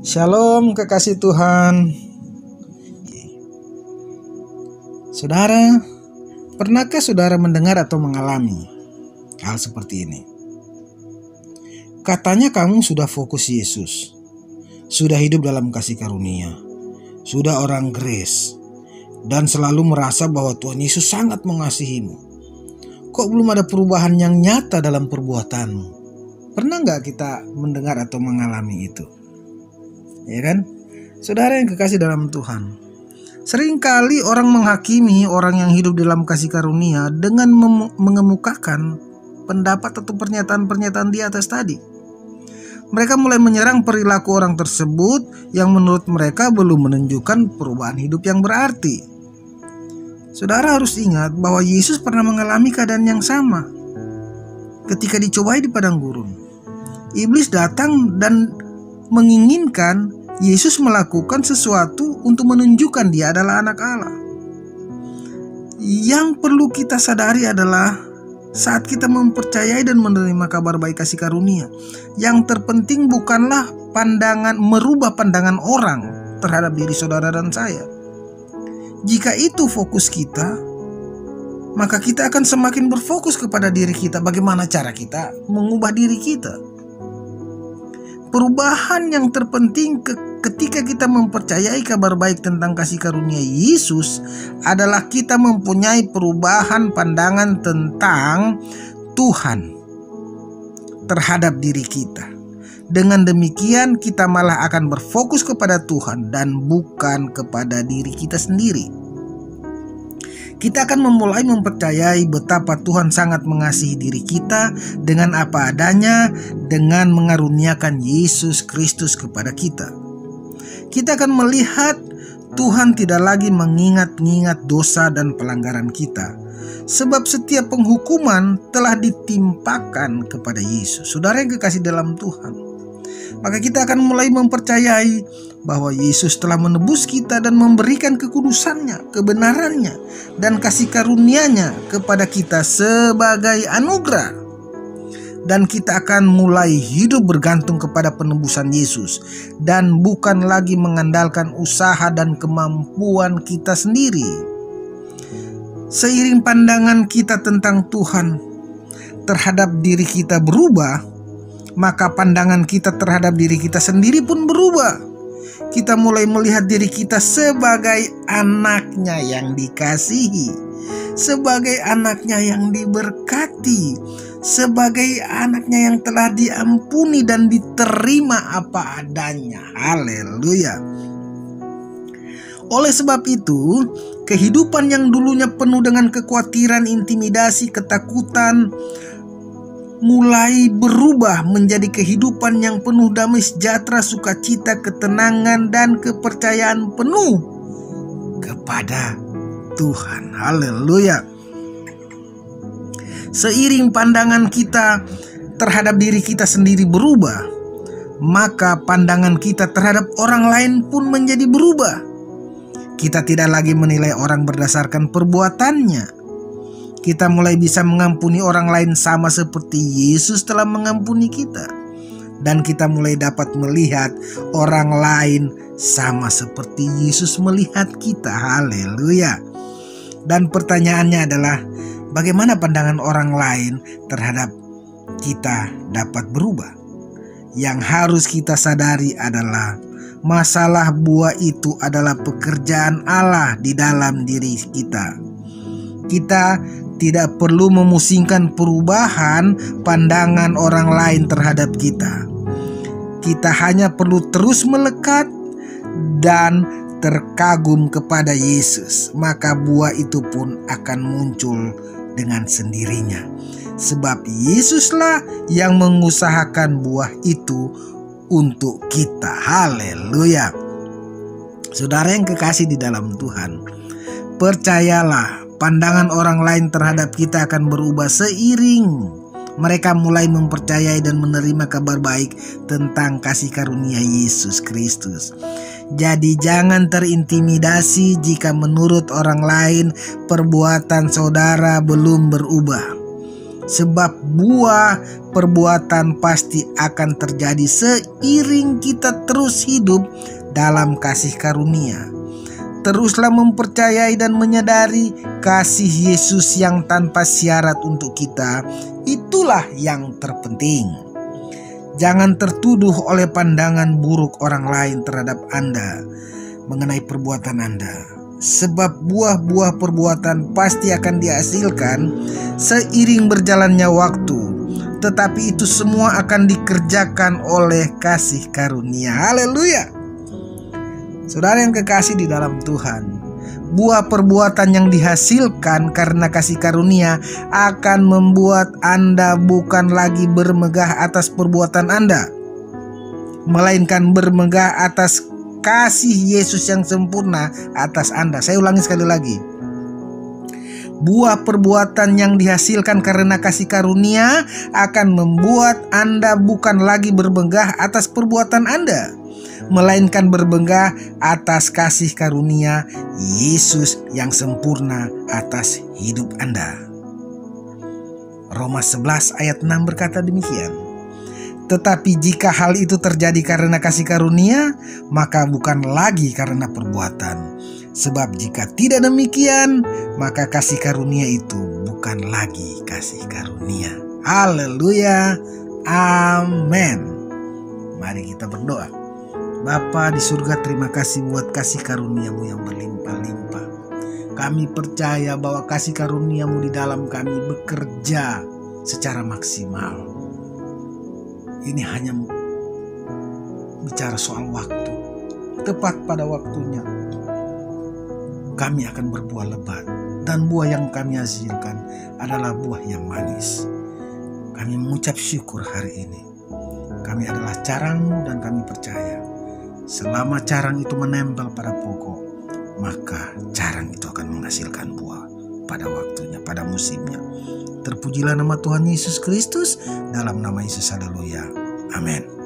Shalom kekasih Tuhan. Saudara, pernahkah saudara mendengar atau mengalami hal seperti ini? Katanya kamu sudah fokus Yesus, sudah hidup dalam kasih karunia, sudah orang grace, dan selalu merasa bahwa Tuhan Yesus sangat mengasihimu. Kok belum ada perubahan yang nyata dalam perbuatanmu? Pernah nggak kita mendengar atau mengalami itu? Ya kan? Saudara yang kekasih dalam Tuhan, seringkali orang menghakimi orang yang hidup dalam kasih karunia dengan mengemukakan pendapat atau pernyataan-pernyataan di atas tadi. Mereka mulai menyerang perilaku orang tersebut yang menurut mereka belum menunjukkan perubahan hidup yang berarti. Saudara harus ingat bahwa Yesus pernah mengalami keadaan yang sama ketika dicobai di padang gurun. Iblis datang dan menginginkan Yesus melakukan sesuatu untuk menunjukkan dia adalah anak Allah. Yang perlu kita sadari adalah saat kita mempercayai dan menerima kabar baik kasih karunia, yang terpenting bukanlah merubah pandangan orang terhadap diri saudara dan saya. Jika itu fokus kita, maka kita akan semakin berfokus kepada diri kita. Bagaimana cara kita mengubah diri kita? Perubahan yang terpenting ketika kita mempercayai kabar baik tentang kasih karunia Yesus adalah kita mempunyai perubahan pandangan tentang Tuhan terhadap diri kita. Dengan demikian kita malah akan berfokus kepada Tuhan dan bukan kepada diri kita sendiri. Kita akan memulai mempercayai betapa Tuhan sangat mengasihi diri kita dengan apa adanya, dengan mengaruniakan Yesus Kristus kepada kita. Kita akan melihat Tuhan tidak lagi mengingat-ingat dosa dan pelanggaran kita, sebab setiap penghukuman telah ditimpakan kepada Yesus. Saudara yang kekasih dalam Tuhan, maka kita akan mulai mempercayai bahwa Yesus telah menebus kita dan memberikan kekudusannya, kebenarannya, dan kasih karunia-Nya kepada kita sebagai anugerah. Dan kita akan mulai hidup bergantung kepada penebusan Yesus dan bukan lagi mengandalkan usaha dan kemampuan kita sendiri. Seiring pandangan kita tentang Tuhan terhadap diri kita berubah, maka pandangan kita terhadap diri kita sendiri pun berubah. Kita mulai melihat diri kita sebagai anaknya yang dikasihi, sebagai anaknya yang diberkati, sebagai anaknya yang telah diampuni dan diterima apa adanya. Haleluya. Oleh sebab itu, kehidupan yang dulunya penuh dengan kekhawatiran, intimidasi, ketakutan, mulai berubah menjadi kehidupan yang penuh damai sejahtera, sukacita, ketenangan, dan kepercayaan penuh kepada Tuhan. Haleluya. Seiring pandangan kita terhadap diri kita sendiri berubah, maka pandangan kita terhadap orang lain pun menjadi berubah. Kita tidak lagi menilai orang berdasarkan perbuatannya. Kita mulai bisa mengampuni orang lain sama seperti Yesus telah mengampuni kita. Dan kita mulai dapat melihat orang lain sama seperti Yesus melihat kita. Haleluya. Dan pertanyaannya adalah, bagaimana pandangan orang lain terhadap kita dapat berubah? Yang harus kita sadari adalah masalah buah itu adalah pekerjaan Allah di dalam diri kita. Kita tidak perlu memusingkan perubahan pandangan orang lain terhadap kita. Kita hanya perlu terus melekat dan terkagum kepada Yesus, maka buah itu pun akan muncul dengan sendirinya. Sebab Yesuslah yang mengusahakan buah itu untuk kita. Haleluya. Saudara yang kekasih di dalam Tuhan, percayalah, pandangan orang lain terhadap kita akan berubah seiring mereka mulai mempercayai dan menerima kabar baik tentang kasih karunia Yesus Kristus. Jadi jangan terintimidasi jika menurut orang lain perbuatan saudara belum berubah. Sebab buah perbuatan pasti akan terjadi seiring kita terus hidup dalam kasih karunia. Teruslah mempercayai dan menyadari kasih Yesus yang tanpa syarat untuk kita. Itulah yang terpenting. Jangan tertuduh oleh pandangan buruk orang lain terhadap Anda mengenai perbuatan Anda. Sebab buah-buah perbuatan pasti akan dihasilkan seiring berjalannya waktu. Tetapi itu semua akan dikerjakan oleh kasih karunia. Haleluya. Saudara yang kekasih di dalam Tuhan, buah perbuatan yang dihasilkan karena kasih karunia akan membuat Anda bukan lagi bermegah atas perbuatan Anda, melainkan bermegah atas kasih Yesus yang sempurna atas Anda. Saya ulangi sekali lagi. Buah perbuatan yang dihasilkan karena kasih karunia akan membuat Anda bukan lagi bermegah atas perbuatan Anda, melainkan bermegah atas kasih karunia Yesus yang sempurna atas hidup Anda. Roma 11 ayat 6 berkata demikian. Tetapi jika hal itu terjadi karena kasih karunia, maka bukan lagi karena perbuatan. Sebab jika tidak demikian, maka kasih karunia itu bukan lagi kasih karunia. Haleluya. Amin. Mari kita berdoa. Bapa di surga, terima kasih buat kasih karunia-Mu yang berlimpah-limpah. Kami percaya bahwa kasih karunia-Mu di dalam kami bekerja secara maksimal. Ini hanya bicara soal waktu. Tepat pada waktunya kami akan berbuah lebat, dan buah yang kami hasilkan adalah buah yang manis. Kami mengucap syukur hari ini. Kami adalah carang-Mu dan kami percaya selama carang itu menempel pada pokok, maka carang itu akan menghasilkan buah pada waktunya, pada musimnya. Terpujilah nama Tuhan Yesus Kristus. Dalam nama Yesus, haleluya. Amin.